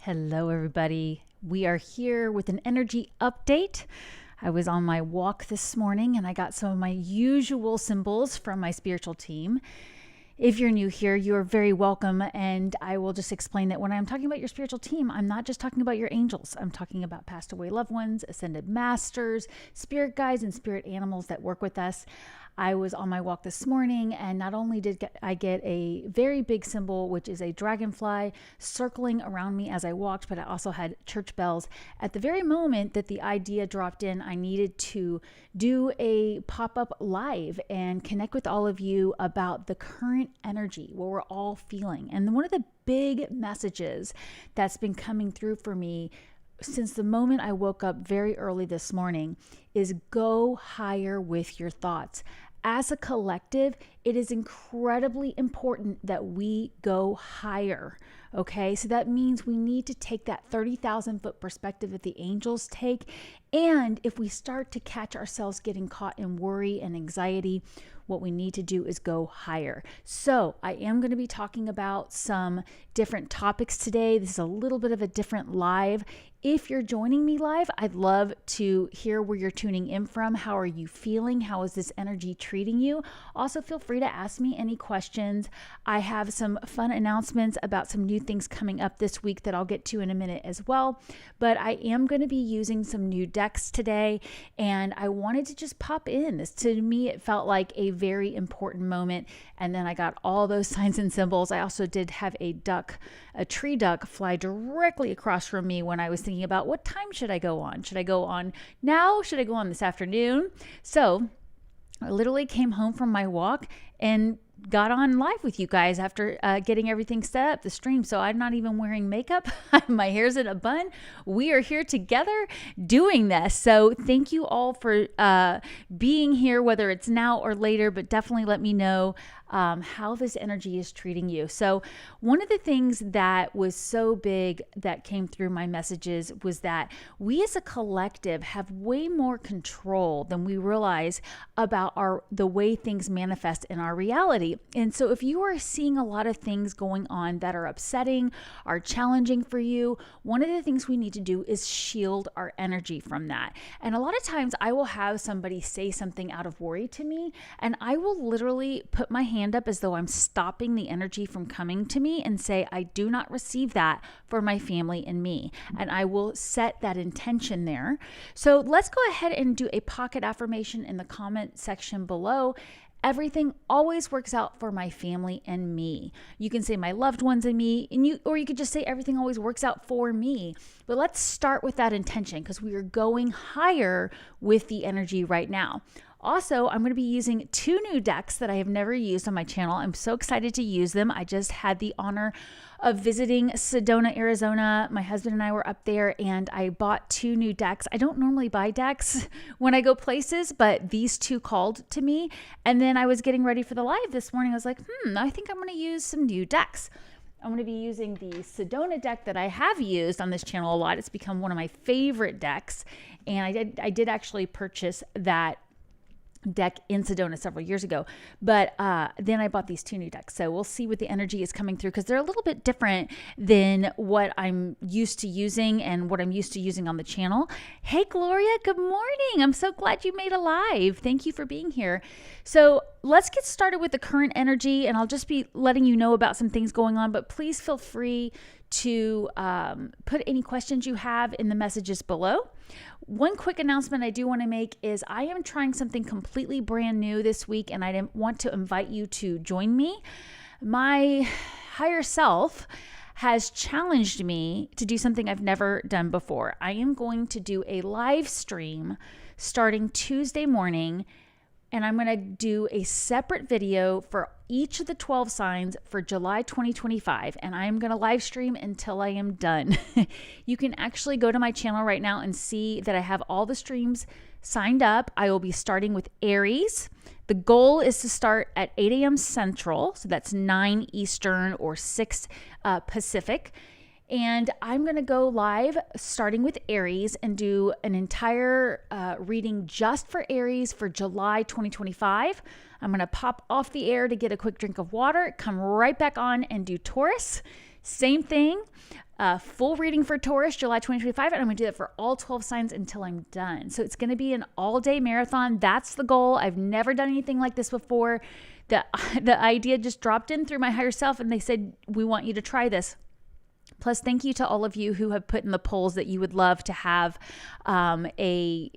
Hello, everybody. We are here with an energy update. I was on my walk this morning and I got some of my usual symbols from my spiritual team. If you're new here, you're very welcome. And I will just explain that when I'm talking about your spiritual team, I'm not just talking about your angels. I'm talking about passed away loved ones, ascended masters, spirit guides, and spirit animals that work with us. I was on my walk this morning, and not only did I get a very big symbol, which is a dragonfly circling around me as I walked, but I also had church bells. At the very moment that the idea dropped in, I needed to do a pop-up live and connect with all of you about the current energy, what we're all feeling. And one of the big messages that's been coming through for me since the moment I woke up very early this morning is go higher with your thoughts. As a collective, it is incredibly important that we go higher. Okay, so that means we need to take that 30,000 foot perspective that the angels take. And if we start to catch ourselves getting caught in worry and anxiety, what we need to do is go higher. So I am going to be talking about some different topics today. This is a little bit of a different live. If you're joining me live, I'd love to hear where you're tuning in from. How are you feeling? How is this energy treating you? Also, feel free to ask me any questions. I have some fun announcements about some new things coming up this week that I'll get to in a minute as well. But I am going to be using some new decks today, and I wanted to just pop in. This, to me, it felt like a very important moment. And then I got all those signs and symbols. I also did have a tree duck fly directly across from me when I was thinking about what time should I go on? Should I go on now? Should I go on this afternoon? So I literally came home from my walk and got on live with you guys after getting everything set up, the stream. So I'm not even wearing makeup. My hair's in a bun. We are here together doing this. So thank you all for being here, whether it's now or later, but definitely let me know how this energy is treating you. So one of the things that was so big that came through my messages was that we as a collective have way more control than we realize about the way things manifest in our reality. And so if you are seeing a lot of things going on that are upsetting, are challenging for you, one of the things we need to do is shield our energy from that. And a lot of times I will have somebody say something out of worry to me, and I will literally put my hand up as though I'm stopping the energy from coming to me and say, I do not receive that for my family and me. And I will set that intention there. So let's go ahead and do a pocket affirmation in the comment section below. Everything always works out for my family and me. You can say my loved ones and me, or you could just say everything always works out for me. But let's start with that intention because we are going higher with the energy right now. Also, I'm going to be using two new decks that I have never used on my channel. I'm so excited to use them. I just had the honor of visiting Sedona, Arizona. My husband and I were up there and I bought two new decks. I don't normally buy decks when I go places, but these two called to me. And then I was getting ready for the live this morning. I was like, I think I'm going to use some new decks. I'm going to be using the Sedona deck that I have used on this channel a lot. It's become one of my favorite decks. And I did actually purchase that deck in Sedona several years ago, but then I bought these two new decks. So we'll see what the energy is coming through because they're a little bit different than what I'm used to using and what I'm used to using on the channel. Hey Gloria, good morning. I'm so glad you made a live. Thank you for being here. So let's get started with the current energy, and I'll just be letting you know about some things going on, but please feel free to put any questions you have in the messages below. One quick announcement I do want to make is I am trying something completely brand new this week, and I want to invite you to join me. My higher self has challenged me to do something I've never done before. I am going to do a live stream starting Tuesday morning, and I'm going to do a separate video for each of the 12 signs for July 2025, and I'm going to live stream until I am done. You can actually go to my channel right now and see that I have all the streams signed up. I will be starting with Aries. The goal is to start at 8 a.m. Central, so that's 9 Eastern or 6 Pacific. And I'm going to go live starting with Aries and do an entire reading just for Aries for July 2025. I'm going to pop off the air to get a quick drink of water, come right back on and do Taurus, Same thing. Full reading for Taurus, July 2025, and I'm going to do that for all 12 signs until I'm done. So it's going to be an all-day marathon. That's the goal. I've never done anything like this before. The idea just dropped in through my higher self, and they said, we want you to try this. Plus, thank you to all of you who have put in the polls that you would love to have a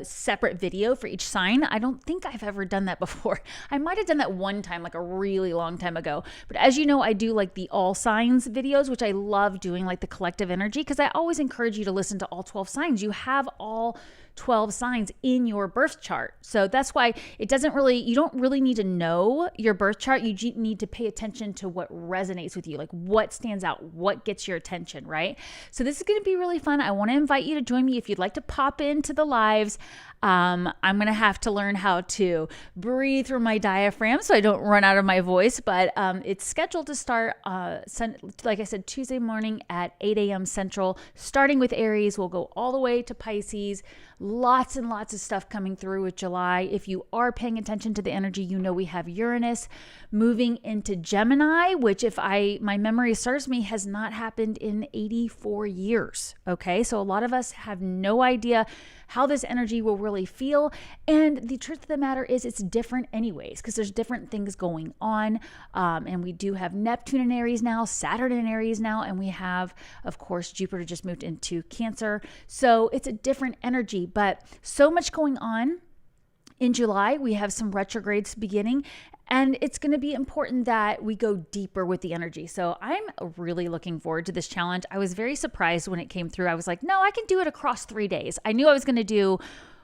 separate video for each sign. I don't think I've ever done that before. I might have done that one time, like a really long time ago. But as you know, I do like the all signs videos, which I love doing, like the collective energy, because I always encourage you to listen to all 12 signs. You have all 12 signs in your birth chart. So that's why you don't really need to know your birth chart. You need to pay attention to what resonates with you, like what stands out, what gets your attention, right? So this is going to be really fun. I want to invite you to join me if you'd like to pop into the lives. I'm going to have to learn how to breathe through my diaphragm so I don't run out of my voice, but it's scheduled to start, like I said, Tuesday morning at 8 a.m. Central, starting with Aries. We'll go all the way to Pisces. Lots and lots of stuff coming through with July. If you are paying attention to the energy, you know we have Uranus moving into Gemini, which, if my memory serves me, has not happened in 84 years. Okay, so a lot of us have no idea how this energy will really feel. And the truth of the matter is it's different anyways, because there's different things going on. And we do have Neptune in Aries now, Saturn in Aries now, and we have, of course, Jupiter just moved into Cancer. So it's a different energy, but so much going on. In July, we have some retrogrades beginning, and it's going to be important that we go deeper with the energy. So I'm really looking forward to this challenge. I was very surprised when it came through. I was like, no, I can do it across 3 days. I knew I was going to do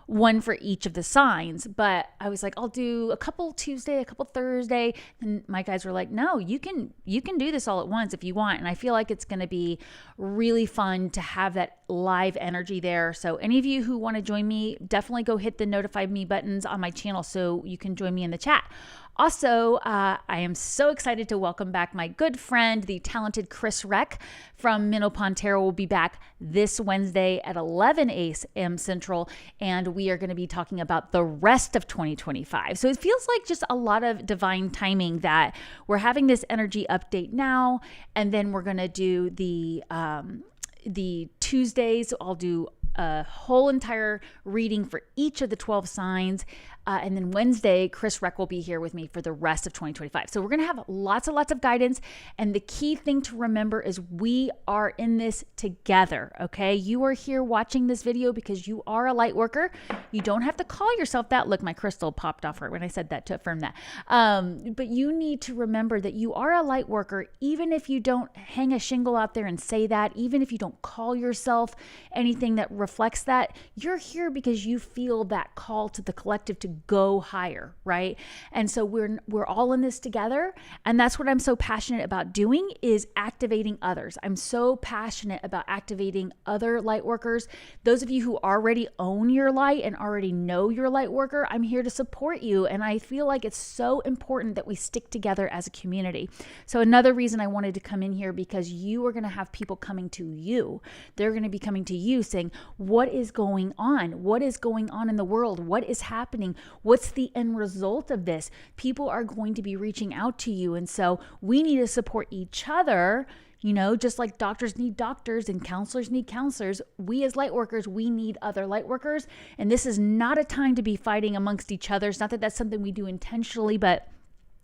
one for each of the signs, but I was like, I'll do a couple Tuesday, a couple Thursday. And my guys were like, no, you can do this all at once if you want. And I feel like it's going to be really fun to have that live energy there. So any of you who want to join me, definitely go hit the notify me buttons on my channel so you can join me in the chat. Also, I am so excited to welcome back my good friend, the talented Chris Reck from Minnow Pond Tarot. Will be back this Wednesday at 11 a.m. Central, and we are going to be talking about the rest of 2025. So it feels like just a lot of divine timing that we're having this energy update now, and then we're going to do the Tuesdays. I'll do a whole entire reading for each of the 12 signs. And then Wednesday, Chris Reck will be here with me for the rest of 2025. So we're going to have lots and lots of guidance. And the key thing to remember is we are in this together, okay? You are here watching this video because you are a light worker. You don't have to call yourself that. Look, my crystal popped off right when I said that to affirm that. But you need to remember that you are a light worker, even if you don't hang a shingle out there and say that, even if you don't call yourself anything that reflects that, you're here because you feel that call to the collective to go higher, right? And so we're all in this together, and that's what I'm so passionate about doing, is activating others. I'm so passionate about activating other light workers. Those of you who already own your light and already know your light worker, I'm here to support you, and I feel like it's so important that we stick together as a community. So another reason I wanted to come in here, because you are going to have people coming to you. They're going to be coming to you saying, what is going on? What is going on in the world? What is happening? What's the end result of this? People are going to be reaching out to you. And so we need to support each other, you know, just like doctors need doctors and counselors need counselors. We as light workers, we need other light workers. And this is not a time to be fighting amongst each other. It's not that that's something we do intentionally, but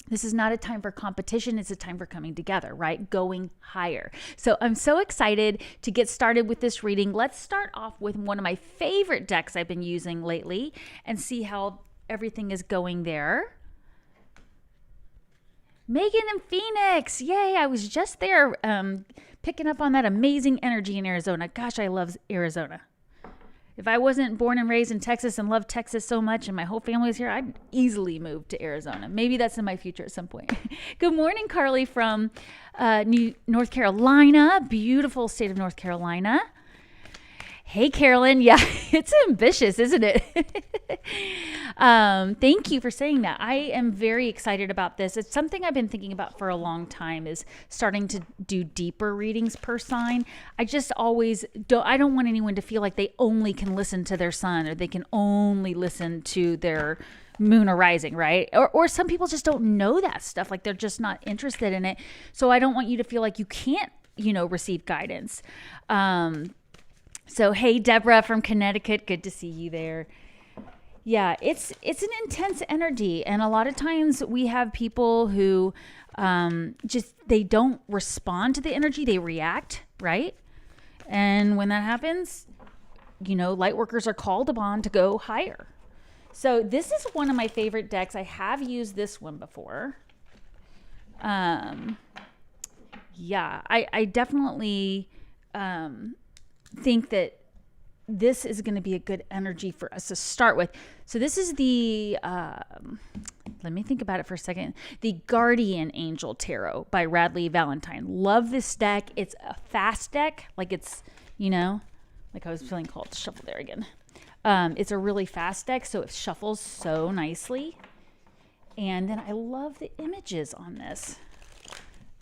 this is not a time for competition. It's a time for coming together, right? Going higher. So I'm so excited to get started with this reading. Let's start off with one of my favorite decks I've been using lately and see how everything is going there. Megan and Phoenix. Yay. I was just there picking up on that amazing energy in Arizona. Gosh, I love Arizona. If I wasn't born and raised in Texas and loved Texas so much and my whole family was here, I'd easily move to Arizona. Maybe that's in my future at some point. Good morning, Carly from North Carolina. Beautiful state of North Carolina. Hey, Carolyn. Yeah, it's ambitious, isn't it? Thank you for saying that. I am very excited about this. It's something I've been thinking about for a long time, is starting to do deeper readings per sign. I just always I don't want anyone to feel like they only can listen to their sun, or they can only listen to their moon or rising, right? Or some people just don't know that stuff. Like they're just not interested in it. So I don't want you to feel like you can't, receive guidance. So, hey, Deborah from Connecticut, good to see you there. Yeah, it's an intense energy. And a lot of times we have people who they don't respond to the energy, they react, right? And when that happens, light workers are called upon to go higher. So this is one of my favorite decks. I have used this one before. Yeah, I definitely think that this is going to be a good energy for us to start with. So this is the, let me think about it for a second. The Guardian Angel Tarot by Radleigh Valentine. Love this deck. It's a fast deck. Like it's, like I was feeling called to shuffle there again. It's a really fast deck, so it shuffles so nicely. And then I love the images on this.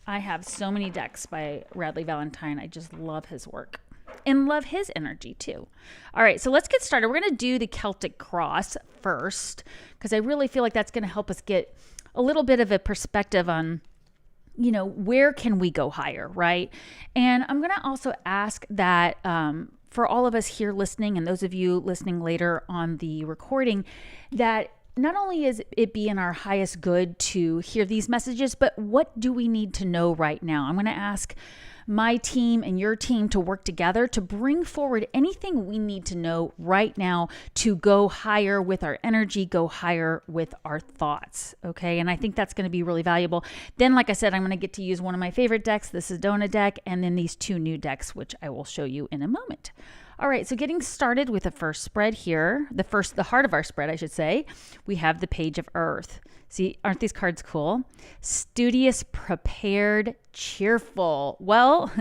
I have so many decks by Radleigh Valentine. I just love his work and love his energy too. All right, so let's get started. We're going to do the Celtic Cross first because I really feel like that's going to help us get a little bit of a perspective on, where can we go higher, right? And I'm going to also ask that for all of us here listening and those of you listening later on the recording, that not only is it be in our highest good to hear these messages, but what do we need to know right now? I'm going to ask my team and your team to work together to bring forward anything we need to know right now to go higher with our energy, go higher with our thoughts. Okay. And I think that's going to be really valuable. Then, like I said, I'm going to get to use one of my favorite decks, the Sedona deck, and then these two new decks, which I will show you in a moment. All right, so getting started with the first spread here, the heart of our spread, I should say, we have the Page of Earth. See, aren't these cards cool? Studious, prepared, cheerful. Well,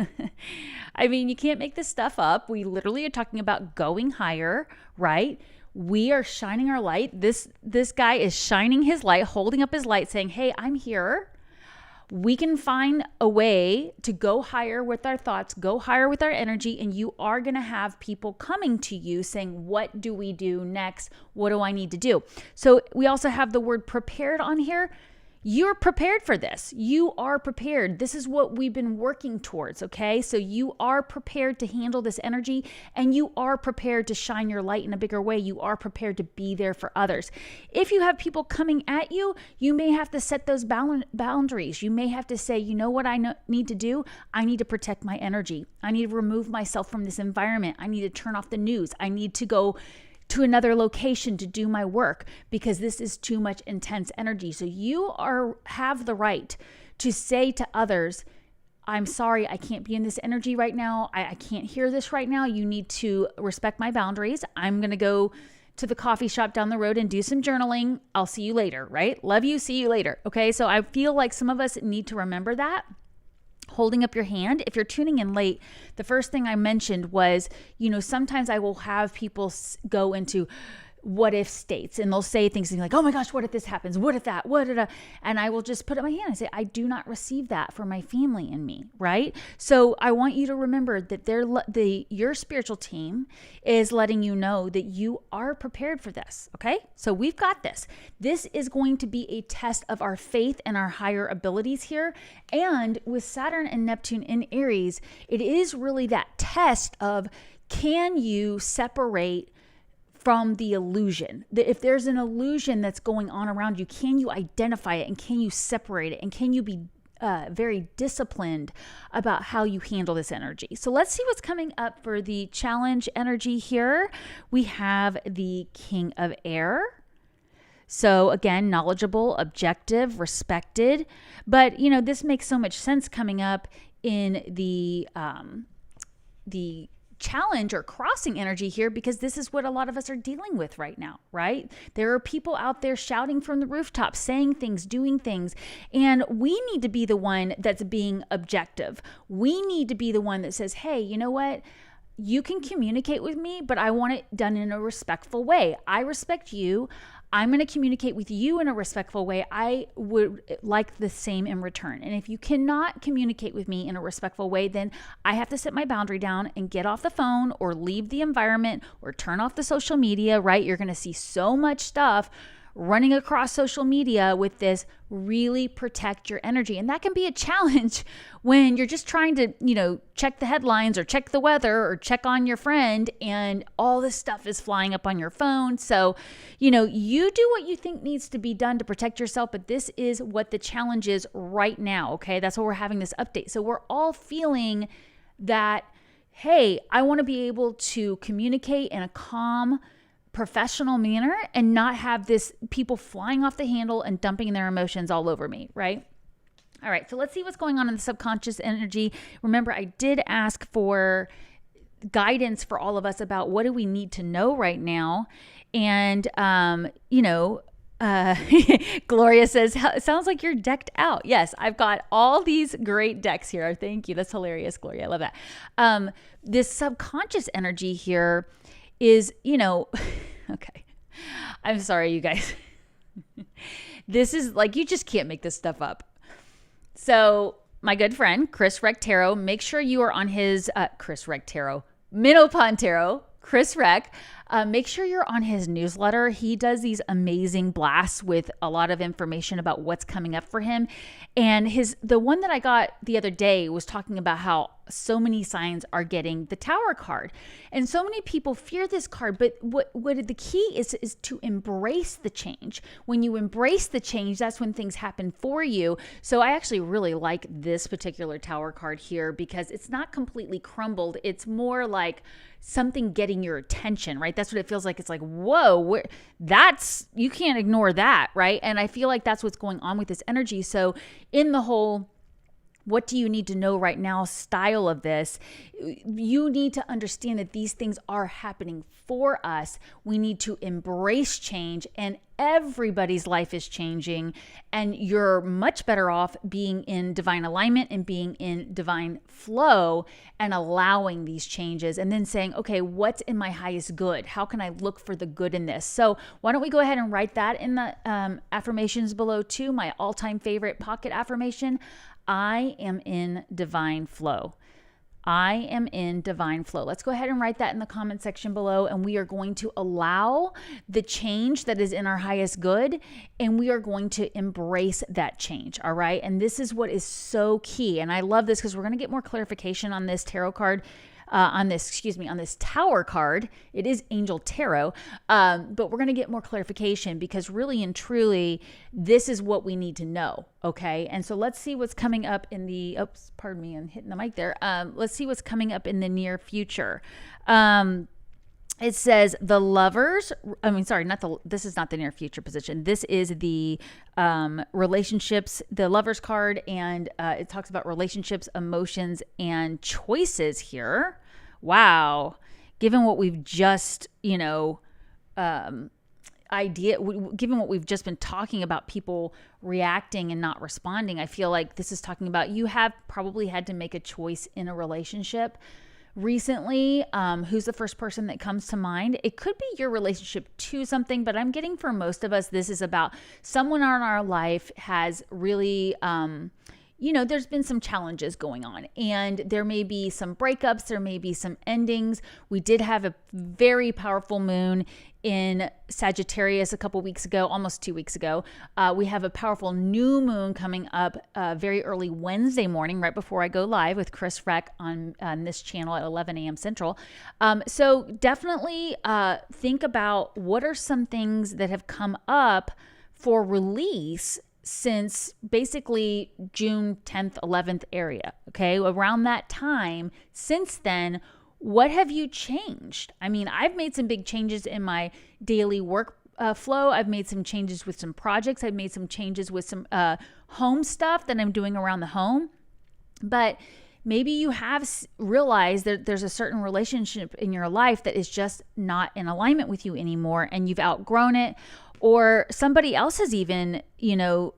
I mean, you can't make this stuff up. We literally are talking about going higher, right? We are shining our light. This guy is shining his light, holding up his light, saying, hey, I'm here. We can find a way to go higher with our thoughts, go higher with our energy, and you are going to have people coming to you saying, what do we do next? What do I need to do? So we also have the word prepared on here. You're prepared for this. You are prepared. This is what we've been working towards, okay? So you are prepared to handle this energy, and you are prepared to shine your light in a bigger way. You are prepared to be there for others. If you have people coming at you, you may have to set those boundaries. You may have to say, you know what I need to do? I need to protect my energy. I need to remove myself from this environment. I need to turn off the news. I need to go to another location to do my work because this is too much intense energy. So you have the right to say to others, I'm sorry, I can't be in this energy right now. I can't hear this right now. You need to respect my boundaries. I'm going to go to the coffee shop down the road and do some journaling. I'll see you later, right? Love you. See you later. Okay. So I feel like some of us need to remember that. Holding up your hand. If you're tuning in late, the first thing I mentioned was, sometimes I will have people go into what if states and they'll say things like, oh my gosh, what if this happens? What if that? What if that? And I will just put up my hand and say, I do not receive that for my family and me, right? So I want you to remember that your spiritual team is letting you know that you are prepared for this, okay? So we've got this. This is going to be a test of our faith and our higher abilities here. And with Saturn and Neptune in Aries, it is really that test of, can you separate from the illusion? If there's an illusion that's going on around you, can you identify it and can you separate it? And can you be very disciplined about how you handle this energy? So let's see what's coming up for the challenge energy here. We have the King of Air. So again, knowledgeable, objective, respected. But, this makes so much sense coming up in the challenge or crossing energy here, because this is what a lot of us are dealing with right now, right? There are people out there shouting from the rooftops, saying things, doing things, and we need to be the one that's being objective. We need to be the one that says, hey, you know what? You can communicate with me, but I want it done in a respectful way. I respect you. I'm going to communicate with you in a respectful way. I would like the same in return. And if you cannot communicate with me in a respectful way, then I have to set my boundary down and get off the phone or leave the environment or turn off the social media, right? You're going to see so much stuff running across social media with this, really protect your energy. And that can be a challenge when you're just trying to, check the headlines or check the weather or check on your friend and all this stuff is flying up on your phone. So, you do what you think needs to be done to protect yourself, but this is what the challenge is right now, okay? That's why we're having this update. So we're all feeling that, hey, I want to be able to communicate in a calm, professional manner and not have this people flying off the handle and dumping their emotions all over me, right? All right, so let's see what's going on in the subconscious energy. Remember, I did ask for guidance for all of us about what do we need to know right now. And, Gloria says, sounds like you're decked out. Yes, I've got all these great decks here. Thank you. That's hilarious, Gloria. I love that. This subconscious energy here is, okay. I'm sorry, you guys. This is like, you just can't make this stuff up. So my good friend, Chris Rectero, make sure you are on his, Chris Rectero, Minnow Pond Tarot, Chris Rec. Make sure you're on his newsletter. He does these amazing blasts with a lot of information about what's coming up for him. And the one that I got the other day was talking about how so many signs are getting the Tower card. And so many people fear this card, but what the key is to embrace the change. When you embrace the change, that's when things happen for you. So I actually really like this particular Tower card here because it's not completely crumbled. It's more like something getting your attention, right? That's what it feels like. It's like, whoa, you can't ignore that, right? And I feel like that's what's going on with this energy. So in the whole, what do you need to know right now style of this, you need to understand that these things are happening for us. We need to embrace change, and everybody's life is changing, and you're much better off being in divine alignment and being in divine flow and allowing these changes and then saying, okay, what's in my highest good? How can I look for the good in this? So why don't we go ahead and write that in the affirmations below too, my all-time favorite pocket affirmation. I am in divine flow. I am in divine flow. Let's go ahead and write that in the comment section below. And we are going to allow the change that is in our highest good. And we are going to embrace that change. All right. And this is what is so key. And I love this because we're going to get more clarification on this tarot card. On this Tower card. It is Angel Tarot, but we're going to get more clarification because really and truly, this is what we need to know, okay? And so let's see what's coming up in the, oops, pardon me, I'm hitting the mic there. Let's see what's coming up in the near future. It says the lovers, this is not the near future position. This is the relationships, the lovers card, and it talks about relationships, emotions, and choices here. Wow. Given what we've just, given what we've just been talking about people reacting and not responding, I feel like this is talking about you have probably had to make a choice in a relationship recently. Who's the first person that comes to mind? It could be your relationship to something, but I'm getting for most of us, this is about someone in our life has really, there's been some challenges going on, and there may be some breakups, there may be some endings. We did have a very powerful moon in Sagittarius a couple weeks ago, almost 2 weeks ago. We have a powerful new moon coming up very early Wednesday morning, right before I go live with Chris Rec on this channel at 11 a.m. Central. So definitely think about what are some things that have come up for release since basically June 10th, 11th area, okay? Around that time, since then, what have you changed? I mean, I've made some big changes in my daily work flow. I've made some changes with some projects. I've made some changes with some home stuff that I'm doing around the home. But maybe you have realized that there's a certain relationship in your life that is just not in alignment with you anymore, and you've outgrown it. Or somebody else has even,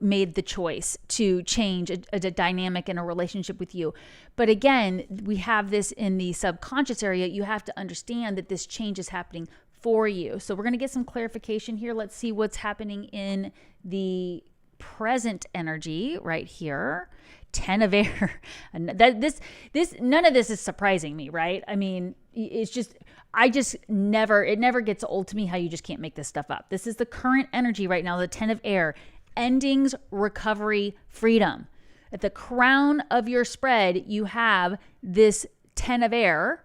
made the choice to change a dynamic in a relationship with you. But again, we have this in the subconscious area. You have to understand that this change is happening for you. So we're going to get some clarification here. Let's see what's happening in the present energy right here. 10 of air. None of this is surprising me, right? I mean, it's just, it never gets old to me how you just can't make this stuff up. This is the current energy right now, the 10 of air, endings, recovery, freedom. At the crown of your spread, you have this 10 of air,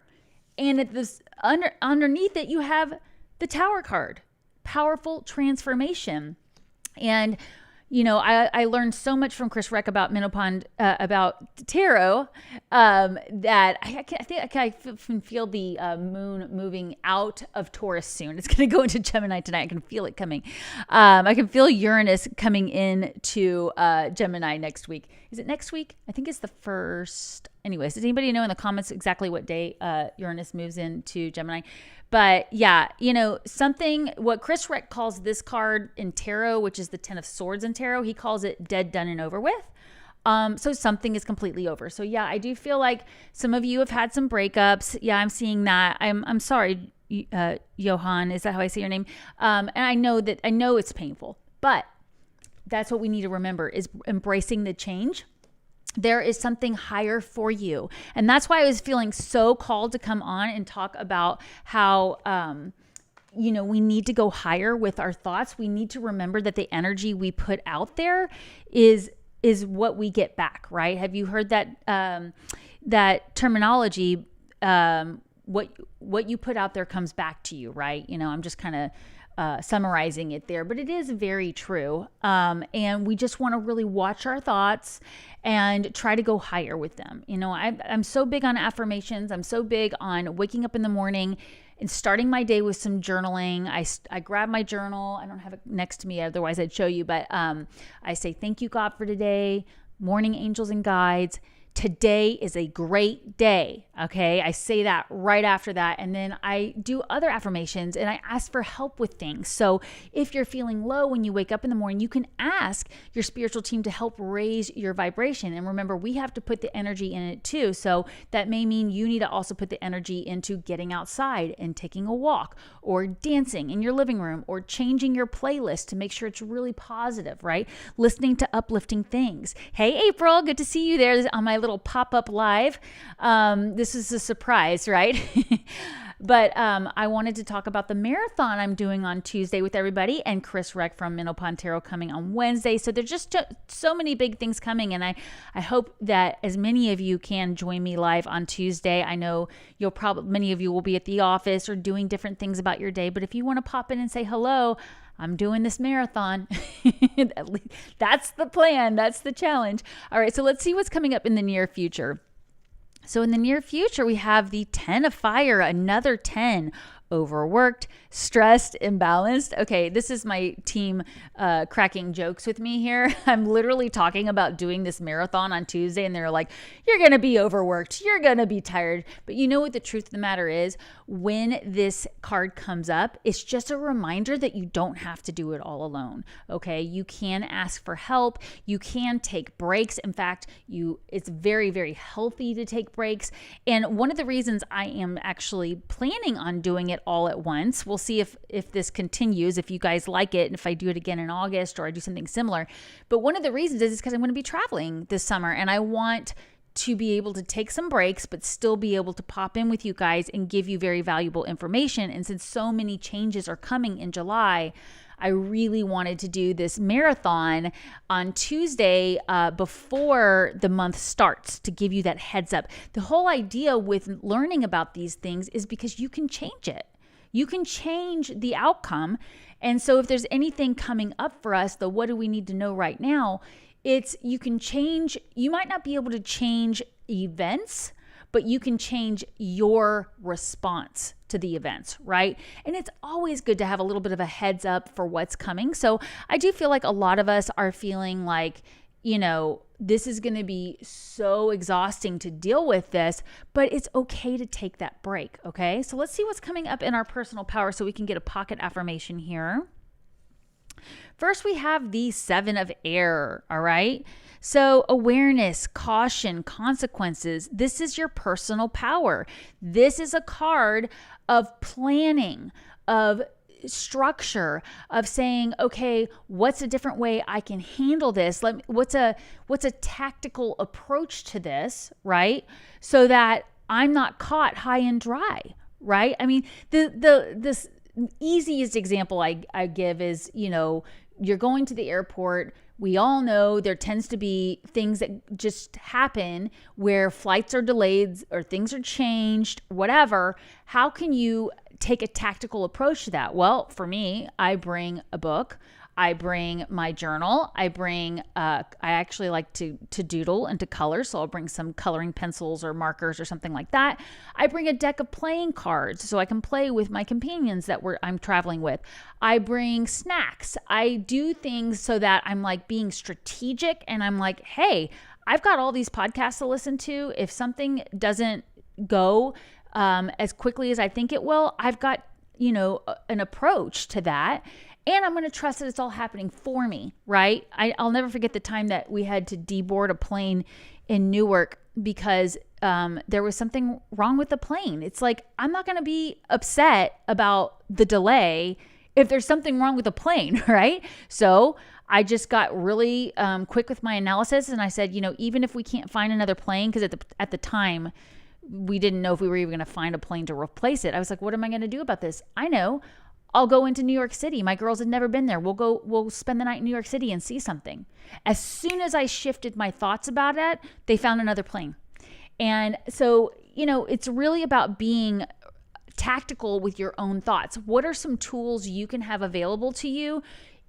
and at this underneath it, you have the Tower card, powerful transformation. And I learned so much from Chris Reck about about tarot, that I think I can feel the moon moving out of Taurus soon. It's going to go into Gemini tonight. I can feel it coming. I can feel Uranus coming into Gemini next week. Is it next week? I think it's the first. Anyways, does anybody know in the comments exactly what day Uranus moves into Gemini? But yeah, what Chris Reck calls this card in tarot, which is the 10 of swords in tarot, he calls it dead, done, and over with. So something is completely over. So yeah, I do feel like some of you have had some breakups. Yeah, I'm seeing that. I'm sorry, Johan, is that how I say your name? And I know it's painful, but that's what we need to remember is embracing the change. There is something higher for you. And that's why I was feeling so called to come on and talk about how, we need to go higher with our thoughts. We need to remember that the energy we put out there is what we get back, right? Have you heard that terminology? What you put out there comes back to you, right? I'm just kind of summarizing it there, but it is very true. And we just want to really watch our thoughts and try to go higher with them. I'm so big on affirmations. I'm so big on waking up in the morning and starting my day with some journaling. I grab my journal. I don't have it next to me, otherwise I'd show you, but I say, thank you, God, for today. Morning angels and guides. Today is a great day. Okay. I say that right after that. And then I do other affirmations and I ask for help with things. So if you're feeling low when you wake up in the morning, you can ask your spiritual team to help raise your vibration. And remember, we have to put the energy in it too. So that may mean you need to also put the energy into getting outside and taking a walk or dancing in your living room or changing your playlist to make sure it's really positive, right? Listening to uplifting things. Hey, April, good to see you there on my little pop-up live. This is a surprise, right? But I wanted to talk about the marathon I'm doing on Tuesday with everybody, and Chris Reck from Menopon Tarot coming on Wednesday. So there's just so many big things coming, and I hope that as many of you can join me live on Tuesday. I know many of you will be at the office or doing different things about your day, but if you want to pop in and say hello, I'm doing this marathon. At least that's the plan. That's the challenge. All right. So let's see what's coming up in the near future. So in the near future, we have the 10 of fire, another 10, overworked, stressed, imbalanced. Okay, this is my team cracking jokes with me here. I'm literally talking about doing this marathon on Tuesday, and they're like, you're going to be overworked. You're going to be tired. But you know what the truth of the matter is? When this card comes up, it's just a reminder that you don't have to do it all alone. Okay, you can ask for help. You can take breaks. In fact, it's very, very healthy to take breaks. And one of the reasons I am actually planning on doing it all at once, we'll see if this continues, if you guys like it, and if I do it again in August or I do something similar. But one of the reasons is because I'm going to be traveling this summer, and I want to be able to take some breaks, but still be able to pop in with you guys and give you very valuable information. And since so many changes are coming in July, I really wanted to do this marathon on Tuesday before the month starts to give you that heads up. The whole idea with learning about these things is because you can change it. You can change the outcome. And so if there's anything coming up for us, the what do we need to know right now, you can change. You might not be able to change events, but you can change your response to the events, right? And it's always good to have a little bit of a heads up for what's coming. So I do feel like a lot of us are feeling like, this is going to be so exhausting to deal with this, but it's okay to take that break, okay? So let's see what's coming up in our personal power so we can get a pocket affirmation here. First, we have the 7 of air, all right? So awareness, caution, consequences. This is your personal power. This is a card of planning, of structure, of saying, okay, what's a different way I can handle this? What's a tactical approach to this, right? So that I'm not caught high and dry, right? I mean, this easiest example I give is, you're going to the airport. We all know there tends to be things that just happen where flights are delayed or things are changed, whatever. How can you take a tactical approach to that? Well, for me, I bring a book. I bring my journal. I actually like to doodle and to color. So I'll bring some coloring pencils or markers or something like that. I bring a deck of playing cards so I can play with my companions that I'm traveling with. I bring snacks. I do things so that I'm like being strategic, and I'm like, hey, I've got all these podcasts to listen to. If something doesn't go as quickly as I think it will, I've got, an approach to that. And I'm going to trust that it's all happening for me, right? I'll never forget the time that we had to deboard a plane in Newark because there was something wrong with the plane. It's like, I'm not going to be upset about the delay if there's something wrong with the plane, right? So I just got really quick with my analysis, and I said, even if we can't find another plane, because at the time, we didn't know if we were even going to find a plane to replace it. I was like, what am I going to do about this? I know. I'll go into New York City. My girls had never been there. We'll spend the night in New York City and see something. As soon as I shifted my thoughts about it, they found another plane. And so, it's really about being tactical with your own thoughts. What are some tools you can have available to you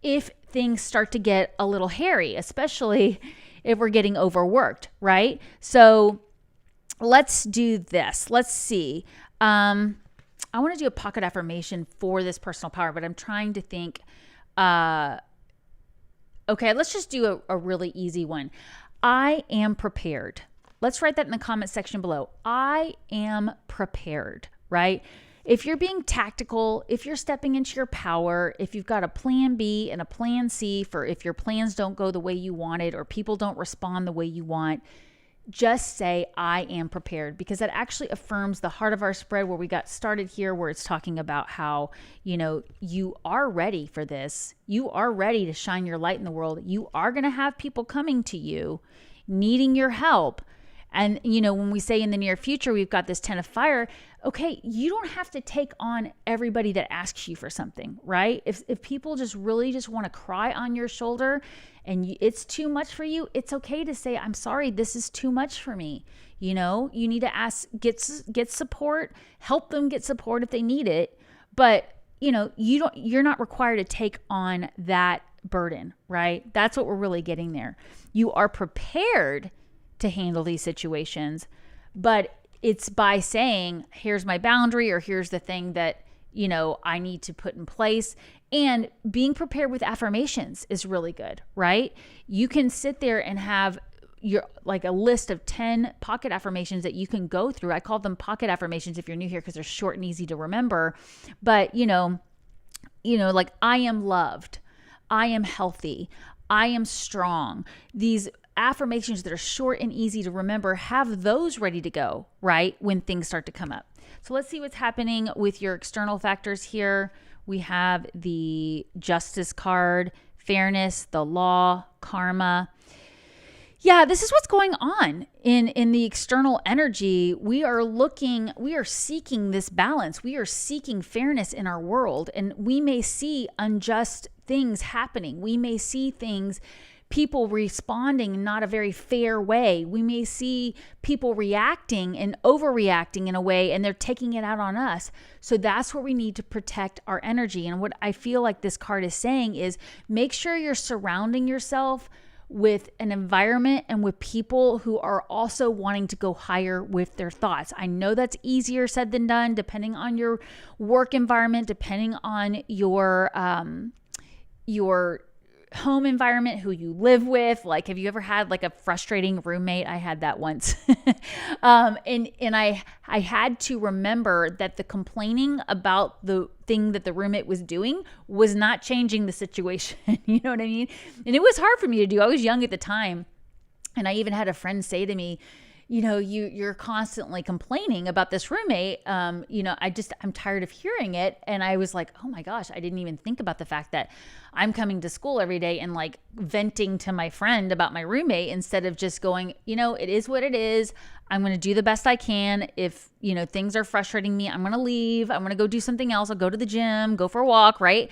if things start to get a little hairy, especially if we're getting overworked, right? So let's do this. Let's see. I want to do a pocket affirmation for this personal power, but I'm trying to think, okay, let's just do a really easy one. I am prepared. Let's write that in the comment section below. I am prepared, right? If you're being tactical, if you're stepping into your power, if you've got a plan B and a plan C for if your plans don't go the way you wanted or people don't respond the way you want, just say, I am prepared, because that actually affirms the heart of our spread where we got started here, where it's talking about how, you are ready for this. You are ready to shine your light in the world. You are going to have people coming to you needing your help. And, when we say in the near future, we've got this 10 of fire, okay, you don't have to take on everybody that asks you for something, right? If people just really just want to cry on your shoulder and it's too much for you, it's okay to say, I'm sorry, this is too much for me. You need to get support, help them get support if they need it. But, you're not required to take on that burden, right? That's what we're really getting there. You are prepared to handle these situations, but it's by saying, here's my boundary, or here's the thing that, I need to put in place. And being prepared with affirmations is really good, right? You can sit there and have a list of 10 pocket affirmations that you can go through. I call them pocket affirmations if you're new here, because they're short and easy to remember. But, like, I am loved, I am healthy, I am strong. These affirmations that are short and easy to remember, have those ready to go, right, when things start to come up. So let's see what's happening with your external factors here. We have the Justice card, fairness, the law, karma. Yeah, this is what's going on in the external energy. We are seeking this balance. We are seeking fairness in our world, and we may see unjust things happening. We may see people responding in not a very fair way. We may see people reacting and overreacting in a way, and they're taking it out on us. So that's where we need to protect our energy. And what I feel like this card is saying is, make sure you're surrounding yourself with an environment and with people who are also wanting to go higher with their thoughts. I know that's easier said than done, depending on your work environment, depending on your home environment, who you live with. Like, have you ever had like a frustrating roommate? I had that once. And I had to remember that the complaining about the thing that the roommate was doing was not changing the situation. You know what I mean? And it was hard for me to do. I was young at the time. And I even had a friend say to me, you're constantly complaining about this roommate. I'm tired of hearing it. And I was like, oh my gosh, I didn't even think about the fact that I'm coming to school every day and like venting to my friend about my roommate instead of just going, it is what it is. I'm going to do the best I can. If, things are frustrating me, I'm going to leave. I'm going to go do something else. I'll go to the gym, go for a walk, right?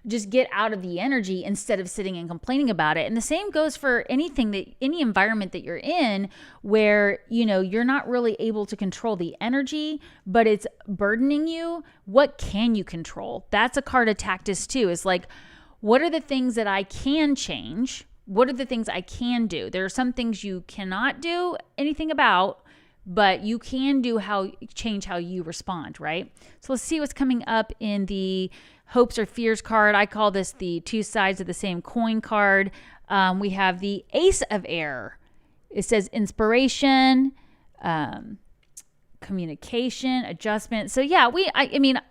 Just get out of the energy instead of sitting and complaining about it. And the same goes for any environment that you're in where, you're not really able to control the energy, but it's burdening you. What can you control? That's a card of Tactus too. It's like, what are the things that I can change? What are the things I can do? There are some things you cannot do anything about, but you can change how you respond, right? So let's see what's coming up in the hopes or fears card. I call this the two sides of the same coin card. We have the Ace of Air. It says inspiration, communication, adjustment. So yeah,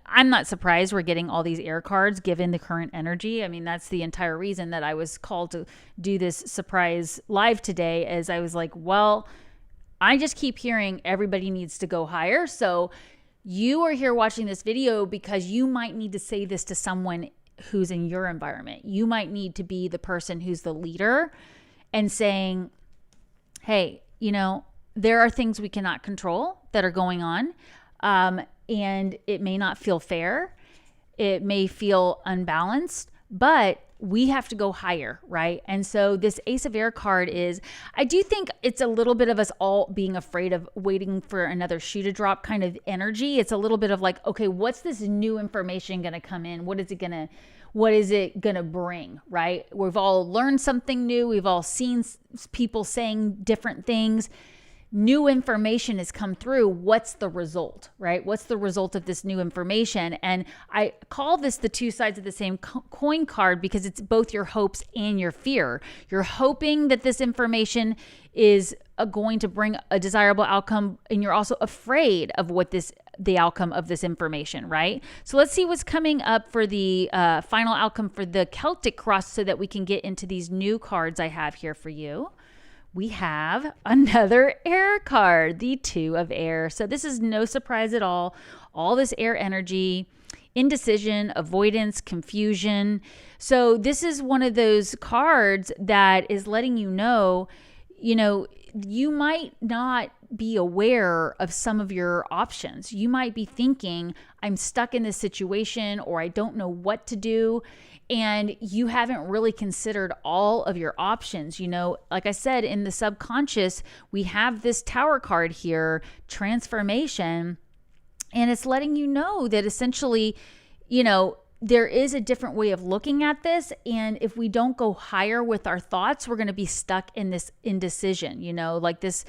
I'm not surprised we're getting all these air cards given the current energy. I mean, that's the entire reason that I was called to do this surprise live today, as I was like, well, I just keep hearing everybody needs to go higher. So you are here watching this video because you might need to say this to someone who's in your environment. You might need to be the person who's the leader and saying, hey, there are things we cannot control that are going on. And it may not feel fair. It may feel unbalanced, but we have to go higher, right? And so this Ace of Air card I do think it's a little bit of us all being afraid of waiting for another shoe to drop kind of energy. It's a little bit of like, okay, what's this new information going to come in? What is it going to bring, right? We've all learned something new. We've all seen people saying different things. New information has come through. What's the result, right? What's the result of this new information? And I call this the two sides of the same coin card because it's both your hopes and your fear. You're hoping that this information is going to bring a desirable outcome, and you're also afraid of the outcome of this information, right? So let's see what's coming up for the final outcome for the Celtic cross so that we can get into these new cards I have here for you. We have another air card, the Two of Air. So this is no surprise at all. All this air energy, indecision, avoidance, confusion. So this is one of those cards that is letting you know, you might not be aware of some of your options. You might be thinking, I'm stuck in this situation, or I don't know what to do. And you haven't really considered all of your options. Like I said, in the subconscious, we have this Tower card here, transformation, and it's letting you know that essentially, there is a different way of looking at this. And if we don't go higher with our thoughts, we're going to be stuck in this indecision, like this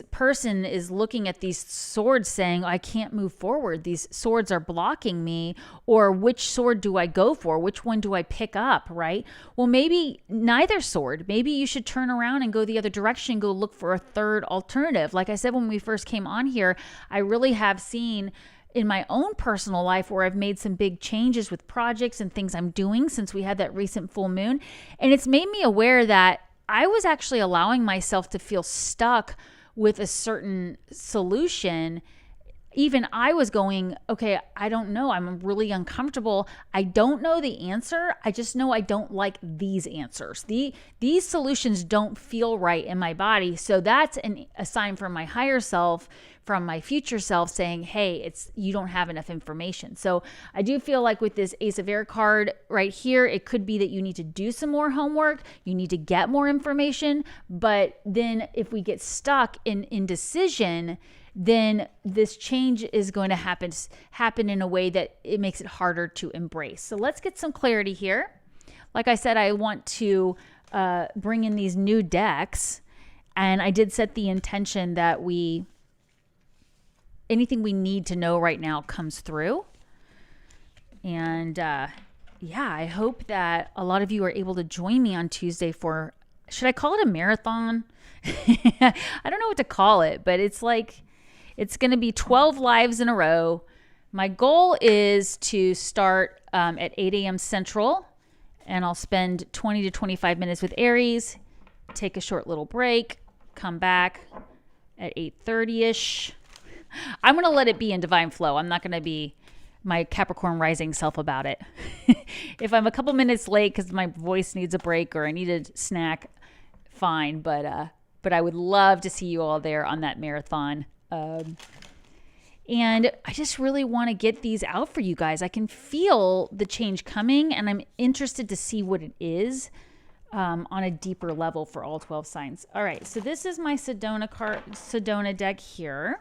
person is looking at these swords saying, I can't move forward. These swords are blocking me. Or which sword do I go for? Which one do I pick up, right? Well, maybe neither sword. Maybe you should turn around and go the other direction, go look for a third alternative. Like I said, when we first came on here, I really have seen in my own personal life where I've made some big changes with projects and things I'm doing since we had that recent full moon. And it's made me aware that I was actually allowing myself to feel stuck with a certain solution. Even I was going, okay, I don't know. I'm really uncomfortable. I don't know the answer. I just know I don't like these answers. These solutions don't feel right in my body. So that's a sign from my higher self, from my future self saying, hey, you don't have enough information. So I do feel like with this Ace of Air card right here, it could be that you need to do some more homework. You need to get more information. But then if we get stuck in indecision, then this change is going to happen in a way that it makes it harder to embrace. So let's get some clarity here. Like I said, I want to bring in these new decks, and I did set the intention that anything we need to know right now comes through. And I hope that a lot of you are able to join me on Tuesday for, should I call it a marathon? I don't know what to call it, but it's going to be 12 lives in a row. My goal is to start at 8 a.m. Central, and I'll spend 20 to 25 minutes with Aries, take a short little break, come back, at 8:30ish. I'm going to let it be in divine flow. I'm not going to be my Capricorn rising self about it. If I'm a couple minutes late because my voice needs a break or I need a snack, fine. But I would love to see you all there on that marathon. And I just really want to get these out for you guys. I can feel the change coming, and I'm interested to see what it is on a deeper level for all 12 signs. All right, so this is my Sedona deck here.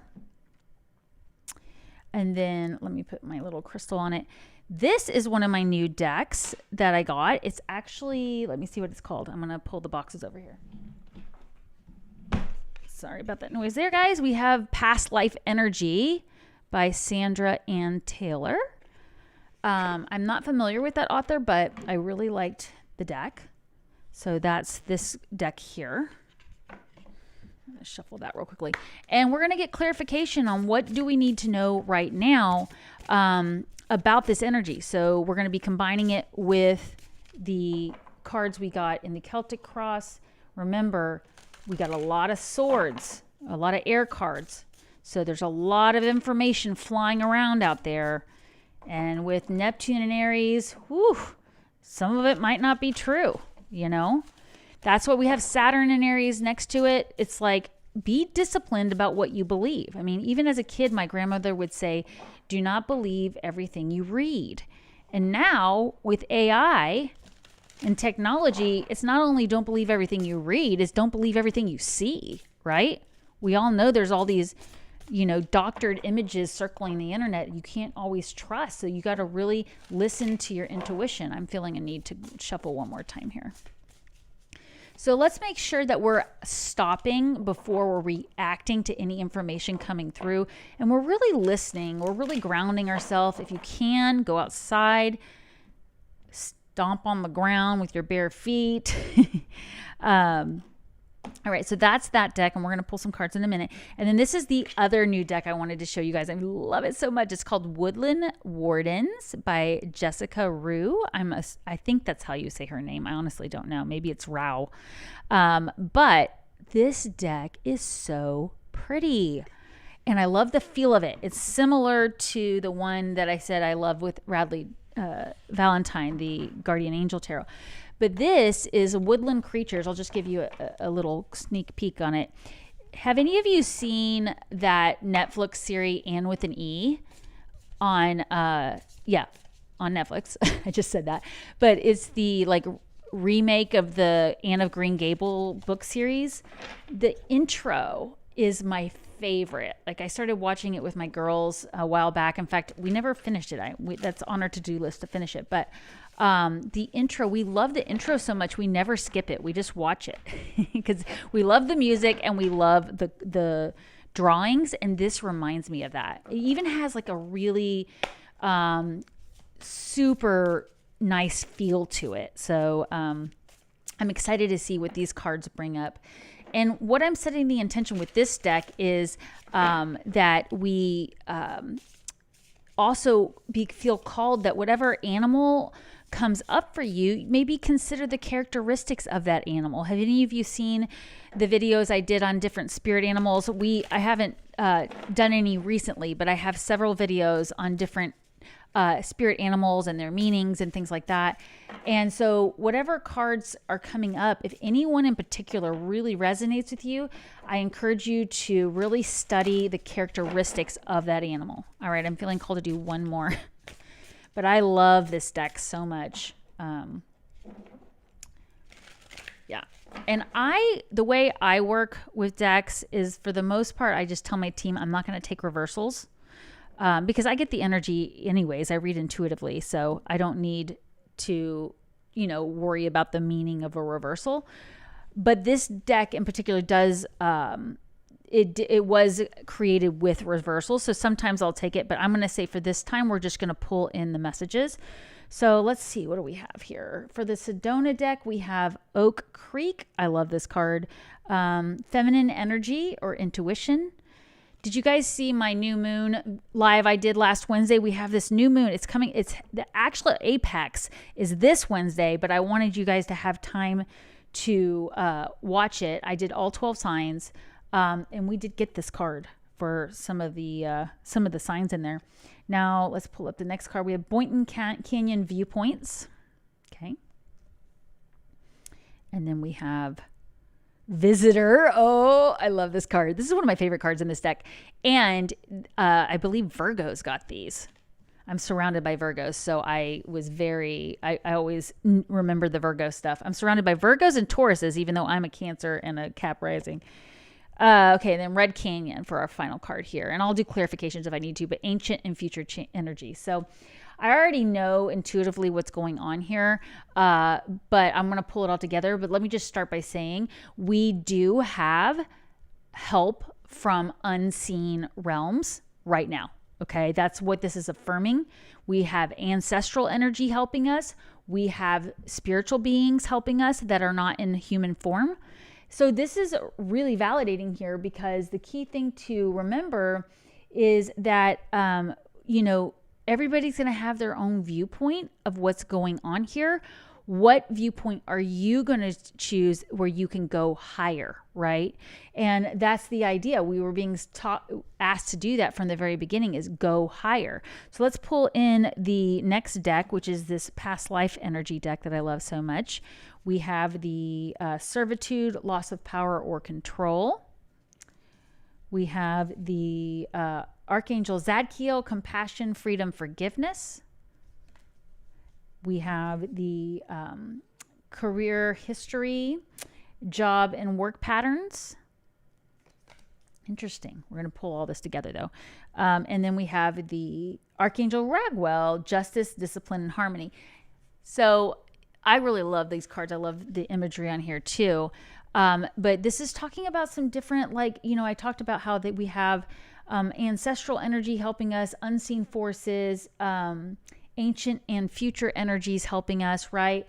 And then let me put my little crystal on it. This is one of my new decks that I got. It's actually, let me see what it's called. I'm going to pull the boxes over here. Sorry about that noise there, guys. We have Past Life Energy by Sandra Ann Taylor. I'm not familiar with that author, but I really liked the deck. So that's this deck here. I'm going to shuffle that real quickly. And we're going to get clarification on what do we need to know right now about this energy. So we're going to be combining it with the cards we got in the Celtic Cross. Remember, we got a lot of swords, a lot of air cards. So there's a lot of information flying around out there. And with Neptune and Aries, whew, some of it might not be true, you know? That's what we have Saturn and Aries next to it. It's like, be disciplined about what you believe. I mean, even as a kid, my grandmother would say, do not believe everything you read. And now with AI and technology, it's not only don't believe everything you read, it's don't believe everything you see, right? We all know there's all these, doctored images circling the internet you can't always trust. So you got to really listen to your intuition. I'm feeling a need to shuffle one more time here. So let's make sure that we're stopping before we're reacting to any information coming through. And we're really listening. We're really grounding ourselves. If you can, go outside, stomp on the ground with your bare feet. All right, so that's that deck, and we're going to pull some cards in a minute. And then this is the other new deck I wanted to show you guys. I love it so much. It's called Woodland Wardens by Jessica Rue. I think that's how you say her name. I honestly don't know. Maybe it's Rao. But this deck is so pretty, and I love the feel of it. It's similar to the one that I said I love with Radley Valentine, the Guardian Angel Tarot. But this is Woodland Creatures. I'll just give you a little sneak peek on it. Have any of you seen that Netflix series Anne with an E on Netflix? I just said that. But it's the remake of the Anne of Green Gable book series. The intro is my favorite. I started watching it with my girls a while back. In fact, we never finished it. That's on our to-do list to finish it. But the intro, we love the intro so much we never skip it. We just watch it because we love the music and we love the drawings, and this reminds me of that. It even has a really super nice feel to it. So I'm excited to see what these cards bring up. And what I'm setting the intention with this deck is that we also feel called that whatever animal comes up for you, maybe consider the characteristics of that animal. Have any of you seen the videos I did on different spirit animals? I haven't done any recently, but I have several videos on different spirit animals and their meanings and things like that. And so whatever cards are coming up, if anyone in particular really resonates with you, I encourage you to really study the characteristics of that animal. All right, I'm feeling called to do one more. But I love this deck so much. Yeah. And the way I work with decks is, for the most part, I just tell my team I'm not going to take reversals because I get the energy anyways. I read intuitively, so I don't need to, worry about the meaning of a reversal. But this deck in particular does... It was created with reversals, so sometimes I'll take it, but I'm going to say for this time, we're just going to pull in the messages. So let's see, what do we have here? For the Sedona deck, we have Oak Creek. I love this card. Feminine Energy or Intuition. Did you guys see my new moon live I did last Wednesday? We have this new moon. It's coming. It's the actual apex is this Wednesday, but I wanted you guys to have time to watch it. I did all 12 signs. And we did get this card for some of the signs in there. Now let's pull up the next card. We have Boynton Canyon Viewpoints. Okay. And then we have Visitor. Oh, I love this card. This is one of my favorite cards in this deck. And I believe Virgos got these. I'm surrounded by Virgos, so I always remember the Virgo stuff. I'm surrounded by Virgos and Tauruses, even though I'm a Cancer and a Cap rising. Okay, then Red Canyon for our final card here. And I'll do clarifications if I need to, but Ancient and Future Energy. So I already know intuitively what's going on here, but I'm going to pull it all together. But let me just start by saying we do have help from unseen realms right now. Okay, that's what this is affirming. We have ancestral energy helping us. We have spiritual beings helping us that are not in human form. So this is really validating here, because the key thing to remember is that, everybody's going to have their own viewpoint of what's going on here. What viewpoint are you going to choose where you can go higher, right? And that's the idea. We were being asked to do that from the very beginning, is go higher. So let's pull in the next deck, which is this past life energy deck that I love so much. We have the servitude, loss of power or control. We have the Archangel Zadkiel, compassion, freedom, forgiveness. We have the career history, job and work patterns. Interesting. We're going to pull all this together, though. And then we have the Archangel Ragwell, justice, discipline, and harmony. So I really love these cards. I love the imagery on here, too. But this is talking about some different, I talked about how that we have ancestral energy helping us, unseen forces, ancient and future energies helping us, right?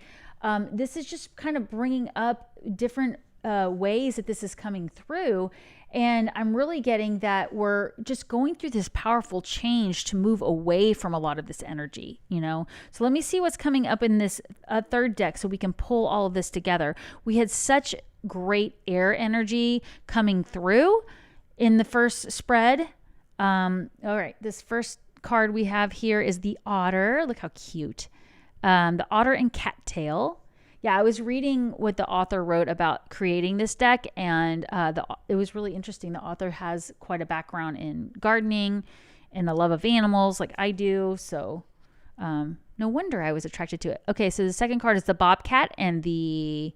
This is just kind of bringing up different ways that this is coming through. And I'm really getting that we're just going through this powerful change to move away from a lot of this energy, So let me see what's coming up in this third deck so we can pull all of this together. We had such great air energy coming through in the first spread. All right, this first card we have here is the otter. Look how cute. The otter and cattail. Yeah, I was reading what the author wrote about creating this deck, and it was really interesting. The author has quite a background in gardening and the love of animals like I do, so no wonder I was attracted to it. Okay, so the second card is the bobcat and the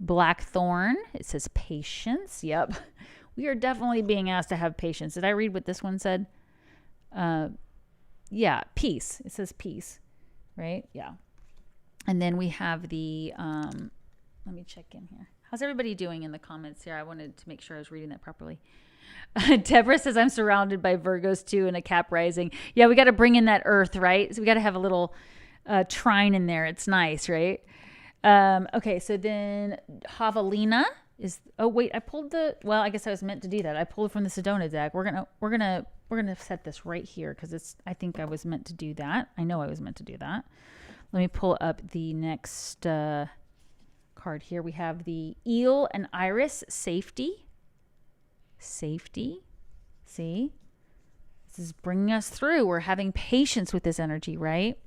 blackthorn. It says patience. Yep. We are definitely being asked to have patience. Did I read what this one said? Yeah, peace. It says peace, right? Yeah. And then we have the, let me check in here. How's everybody doing in the comments here? I wanted to make sure I was reading that properly. Deborah says, I'm surrounded by Virgos too and a Cap rising. Yeah, we got to bring in that earth, right? So we got to have a little trine in there. It's nice, right? Okay, so then Javelina is, oh wait, I guess I was meant to do that. I pulled from the Sedona deck. We're gonna set this right here because I think I was meant to do that. I know I was meant to do that. Let me pull up the next card here. We have the eel and iris, safety. Safety. See? This is bringing us through. We're having patience with this energy, right?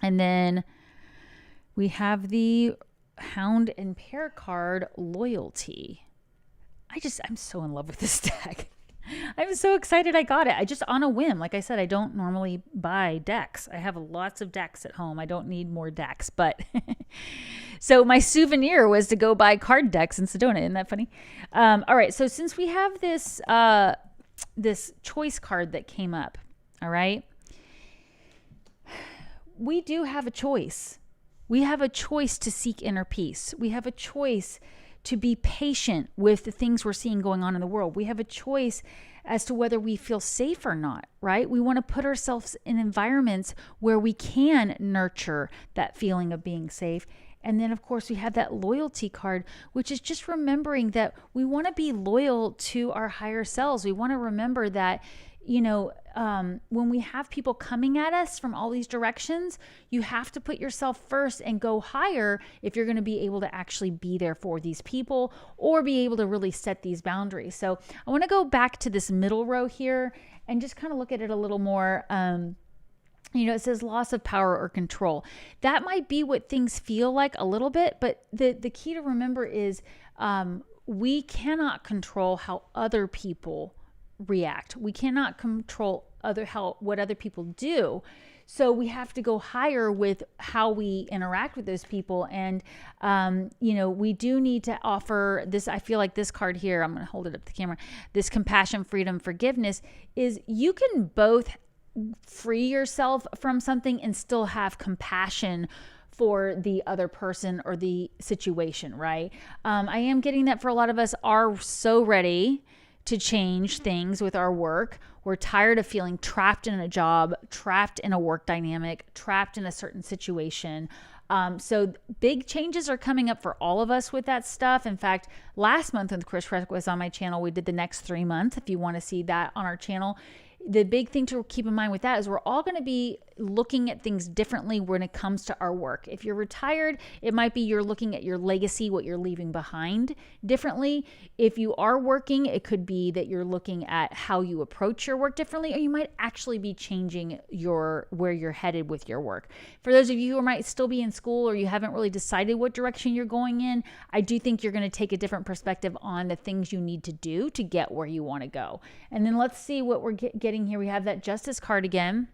And then we have the hound and pair card, loyalty. I'm so in love with this deck. I'm so excited I got it. I just on a whim. Like I said, I don't normally buy decks. I have lots of decks at home. I don't need more decks. But so my souvenir was to go buy card decks in Sedona. Isn't that funny? All right. So since we have this this choice card that came up, all right, we do have a choice. We have a choice to seek inner peace. We have a choice to be patient with the things we're seeing going on in the world. We have a choice as to whether we feel safe or not, right? We want to put ourselves in environments where we can nurture that feeling of being safe. And then, of course, we have that loyalty card, which is just remembering that we want to be loyal to our higher selves. We want to remember that when we have people coming at us from all these directions, you have to put yourself first and go higher if you're going to be able to actually be there for these people or be able to really set these boundaries. So I want to go back to this middle row here and just kind of look at it a little more. It says loss of power or control. That might be what things feel like a little bit, but the key to remember is we cannot control how other people react. We cannot control what other people do. So we have to go higher with how we interact with those people. And, we do need to offer this. I feel like this card here, I'm going to hold it up to the camera. This compassion, freedom, forgiveness is you can both free yourself from something and still have compassion for the other person or the situation, right? I am getting that for a lot of us are so ready to change things with our work. We're tired of feeling trapped in a job, trapped in a work dynamic, trapped in a certain situation. So big changes are coming up for all of us with that stuff. In fact, last month when Chris was on my channel, we did the next 3 months. If you want to see that on our channel, the big thing to keep in mind with that is we're all going to be looking at things differently when it comes to our work. If you're retired, it might be you're looking at your legacy, what you're leaving behind differently. If you are working, it could be that you're looking at how you approach your work differently, or you might actually be changing where you're headed with your work. For those of you who might still be in school or you haven't really decided what direction you're going in, I do think you're going to take a different perspective on the things you need to do to get where you want to go. And then let's see what we're getting here. We have that Justice card again.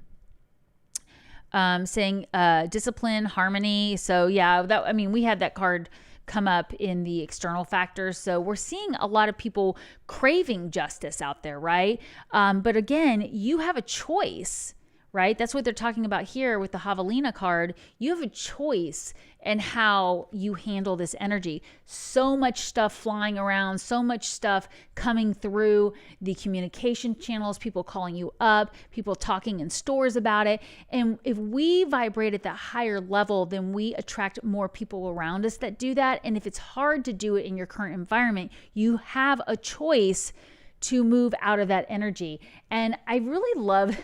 Saying discipline, harmony. So yeah, we had that card come up in the external factors. So we're seeing a lot of people craving justice out there, right? But again, you have a choice, right? That's what they're talking about here with the Javelina card. You have a choice in how you handle this energy. So much stuff flying around, so much stuff coming through the communication channels, people calling you up, people talking in stores about it. And if we vibrate at that higher level, then we attract more people around us that do that. And if it's hard to do it in your current environment, you have a choice to move out of that energy. And I really love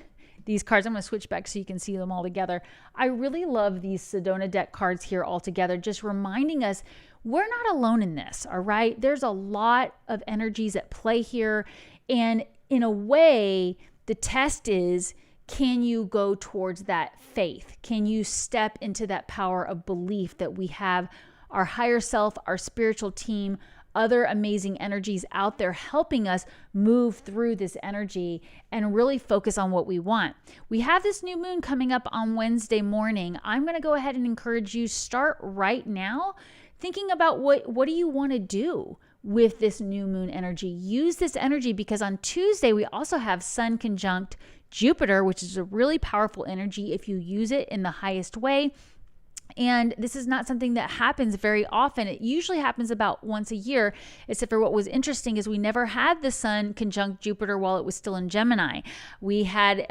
these cards. I'm going to switch back so you can see them all together. I really love these Sedona deck cards here all together, just reminding us we're not alone in this, all right? There's a lot of energies at play here. And in a way, the test is, can you go towards that faith? Can you step into that power of belief that we have our higher self, our spiritual team, other amazing energies out there helping us move through this energy and really focus on what we want. We have this new moon coming up on Wednesday morning. I'm going to go ahead and encourage you, start right now thinking about what do you want to do with this new moon energy. Use this energy because on Tuesday we also have Sun conjunct Jupiter, which is a really powerful energy if you use it in the highest way. And this is not something that happens very often. It usually happens about once a year, except for what was interesting is we never had the Sun conjunct Jupiter while it was still in Gemini. We had,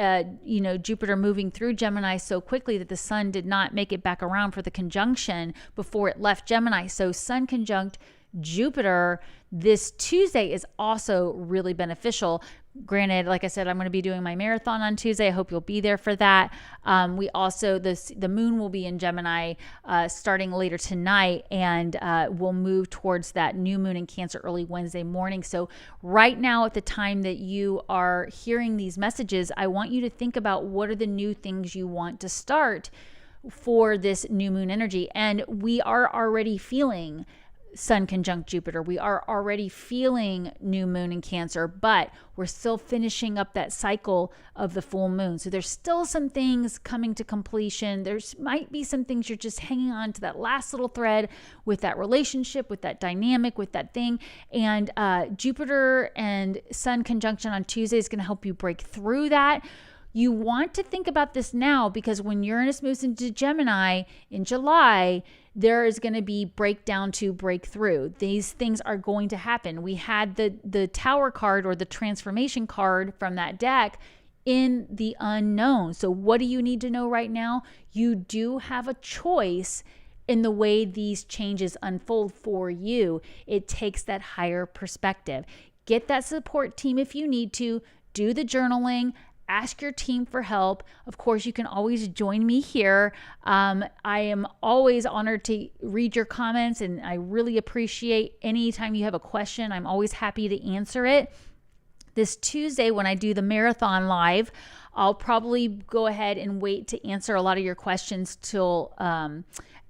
Jupiter moving through Gemini so quickly that the Sun did not make it back around for the conjunction before it left Gemini. So Sun conjunct Jupiter this Tuesday is also really beneficial. Granted, like I said, I'm going to be doing my marathon on Tuesday. I hope you'll be there for that. We also, the moon will be in Gemini starting later tonight, and we'll move towards that new moon in Cancer early Wednesday morning. So right now at the time that you are hearing these messages, I want you to think about what are the new things you want to start for this new moon energy. And we are already feeling Sun conjunct Jupiter. We are already feeling new moon in Cancer, but we're still finishing up that cycle of the full moon. So there's still some things coming to completion. There's might be some things you're just hanging on to that last little thread with that relationship, with that dynamic, with that thing. And Jupiter and Sun conjunction on Tuesday is going to help you break through that. You want to think about this now because when Uranus moves into Gemini in July, there is going to be breakdown to breakthrough. These things are going to happen. We had the Tower card or the transformation card from that deck in the unknown. So what do you need to know right now? You do have a choice in the way these changes unfold for you. It takes that higher perspective. Get that support team if you need to. do the journaling, ask your team for help. Of course, you can always join me here. I am always honored to read your comments, and I really appreciate anytime you have a question. I'm always happy to answer it. This Tuesday, when I do the marathon live, I'll probably go ahead and wait to answer a lot of your questions till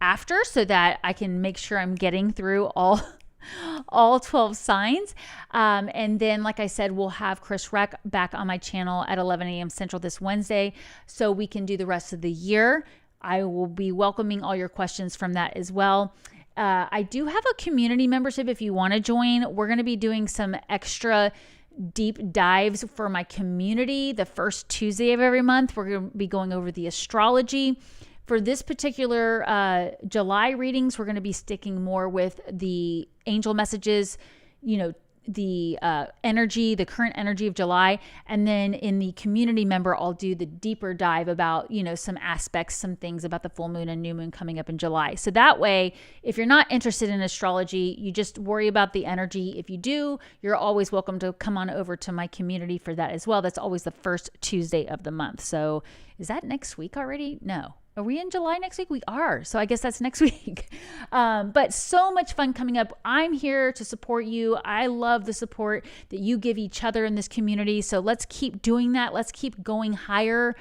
after, so that I can make sure I'm getting through all 12 signs. And then, like I said, we'll have Chris Reck back on my channel at 11 a.m. Central this Wednesday, so we can do the rest of the year. I will be welcoming all your questions from that as well. I do have a community membership if you want to join. We're going to be doing some extra deep dives for my community the first Tuesday of every month. We're going to be going over the astrology. For this particular July readings, we're going to be sticking more with the angel messages, the energy, the current energy of July. And then in the community member, I'll do the deeper dive about, some aspects, some things about the full moon and new moon coming up in July. So that way, if you're not interested in astrology, you just worry about the energy. If you do, you're always welcome to come on over to my community for that as well. That's always the first Tuesday of the month. So is that next week already? No. Are we in July next week? We are. So I guess that's next week. But so much fun coming up. I'm here to support you. I love the support that you give each other in this community. So let's keep doing that. Let's keep going higher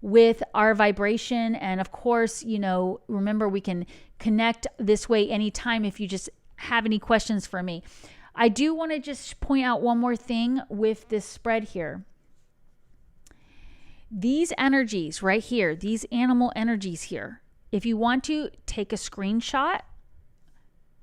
with our vibration. And of course, remember, we can connect this way anytime if you just have any questions for me. I do want to just point out one more thing with this spread here. These energies right here, these animal energies here, if you want to take a screenshot,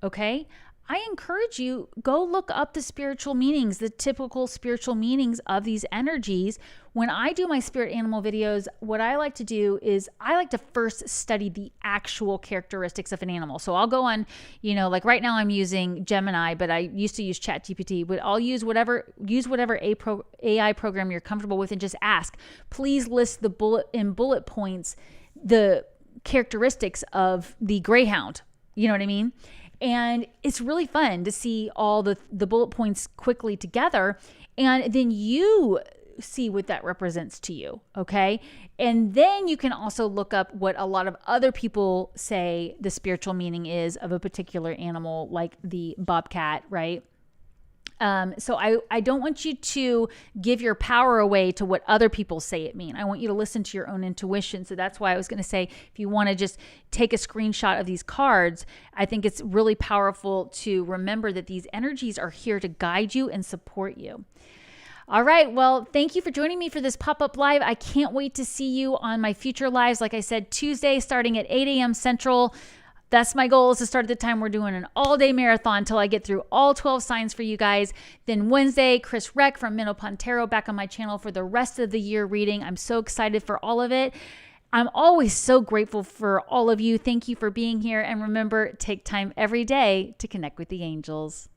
okay, I encourage you, go look up the spiritual meanings, the typical spiritual meanings of these energies. When I do my spirit animal videos, what I like to do is I like to first study the actual characteristics of an animal. So I'll go on, like right now I'm using Gemini, but I used to use ChatGPT, but I'll use whatever AI program you're comfortable with, and just ask, please list the bullet points, the characteristics of the greyhound. You know what I mean? And it's really fun to see all the bullet points quickly together. And then you see what that represents to you. Okay. And then you can also look up what a lot of other people say the spiritual meaning is of a particular animal, like the bobcat, right? So I don't want you to give your power away to what other people say it mean. I want you to listen to your own intuition. So that's why I was going to say, if you want to just take a screenshot of these cards, I think it's really powerful to remember that these energies are here to guide you and support you. All right. Well, thank you for joining me for this pop-up live. I can't wait to see you on my future lives. Like I said, Tuesday starting at 8 a.m. Central. That's my goal, is to start at the time we're doing an all-day marathon until I get through all 12 signs for you guys. Then Wednesday, Chris Reck from Minnow Pontero back on my channel for the rest of the year reading. I'm so excited for all of it. I'm always so grateful for all of you. Thank you for being here. And remember, take time every day to connect with the angels.